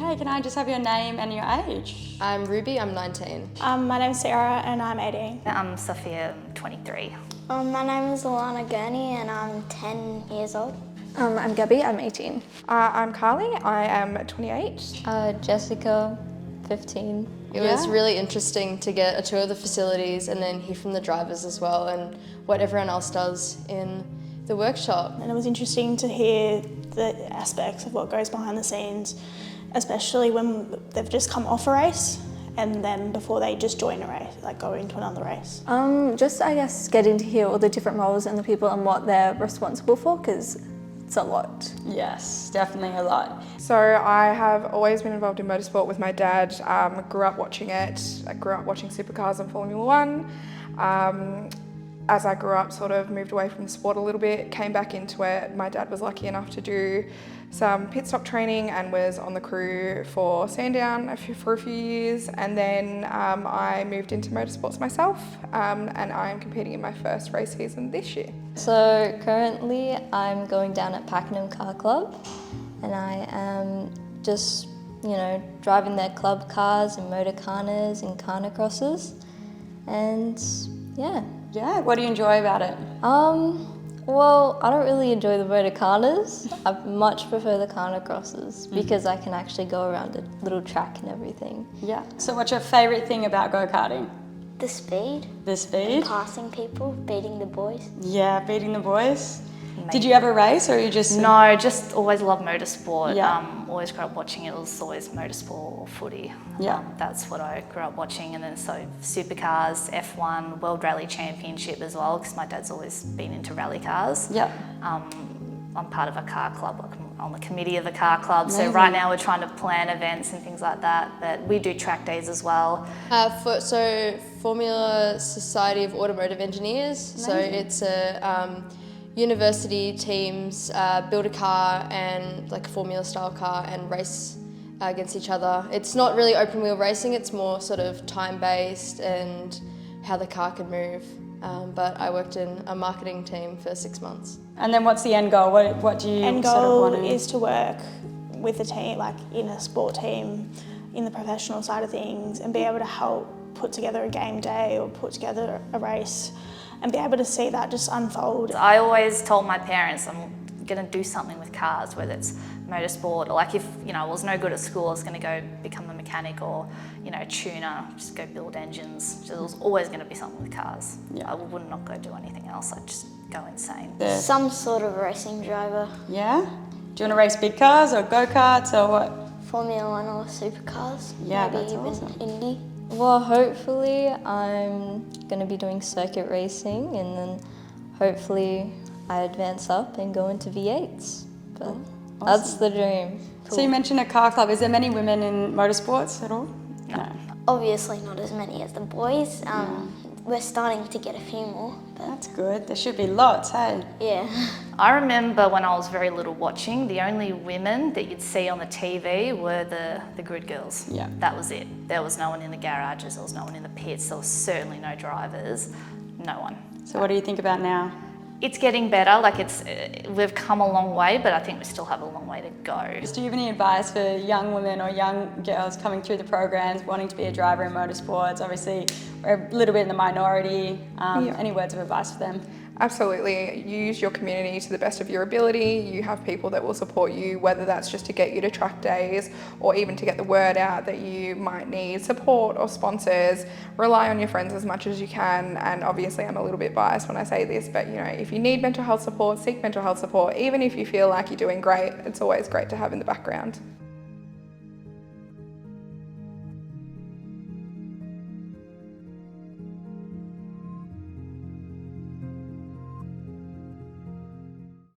Okay, can I just have your name and your age? I'm Ruby, I'm 19. My name's Sarah and I'm 18. I'm Sophia, 23. My name is Alana Gurney and I'm 10 years old. I'm Gabby, I'm 18. I'm Carly, I am 28. Jessica, 15. It was really interesting to get a tour of the facilities and then hear from the drivers as well and what everyone else does in the workshop. And it was interesting to hear the aspects of what goes behind the scenes, especially when they've just come off a race and then before they just join a race, like go into another race. Just I guess getting to hear all the different roles and the people and what they're responsible for, because it's a lot. Yes, definitely a lot. So I have always been involved in motorsport with my dad. Grew up watching it. I grew up watching supercars and Formula One. As I grew up, sort of moved away from the sport a little bit, came back into it. My dad was lucky enough to do some pit stop training and was on the crew for Sandown for a few years. And then I moved into motorsports myself and I am competing in my first race season this year. So currently I'm going down at Pakenham Car Club and I am just, driving their club cars and motorcarnas and carnacrosses and yeah. Yeah, what do you enjoy about it? Well, I don't really enjoy the motorcarnas. I much prefer the carnacrosses because I can actually go around a little track and everything. Yeah. So what's your favourite thing about go-karting? The speed. The speed? Passing people, beating the boys. Yeah, beating the boys. Did you ever race or you just... No, just always loved motorsport. Yeah. Always grew up watching it. It was always motorsport or footy. Yeah. That's what I grew up watching. And then so supercars, F1, World Rally Championship as well, because my dad's always been into rally cars. Yeah. I'm part of a car club, like I'm on the committee of the car club. Amazing. So right now we're trying to plan events and things like that, but we do track days as well. So Formula Society of Automotive Engineers. Amazing. So it's a university teams build a car and like a formula style car and race against each other. It's not really open wheel racing, it's more sort of time based and how the car can move. But I worked in a marketing team for 6 months. And then what's the end goal? What do you End sort of goal want to... is to work with a team, like in a sport team, in the professional side of things, and be able to help put together a game day or put together a race and be able to see that just unfold. I always told my parents I'm going to do something with cars, whether it's motorsport or like if I was no good at school, I was going to go become a mechanic or a tuner, just go build engines. So there was always going to be something with cars. Yeah. I would not go do anything else. I'd just go insane. Some sort of racing driver. Yeah? Do you want to race big cars or go-karts or what? Formula One or supercars. Yeah, maybe that's even awesome. Indy. Well, hopefully I'm going to be doing circuit racing and then hopefully I advance up and go into V8s. But that's the dream. So you mentioned a car club. Is there many women in motorsports at all? No. Obviously not as many as the boys. We're starting to get a few more. But That's good. There should be lots, hey? yeah. I remember when I was very little watching, the only women that you'd see on the TV were the grid girls. Yeah. That was it. There was no one in the garages, there was no one in the pits, there was certainly no drivers, no one. So what do you think about now? It's getting better, like we've come a long way, but I think we still have a long way to go. Do you have any advice for young women or young girls coming through the programs, wanting to be a driver in motorsports? Obviously, we're a little bit in the minority. Any words of advice for them? Absolutely. Use your community to the best of your ability. You have people that will support you, whether that's just to get you to track days or even to get the word out that you might need support or sponsors. Rely on your friends as much as you can. And obviously I'm a little bit biased when I say this, but if you need mental health support, seek mental health support. Even if you feel like you're doing great, it's always great to have in the background.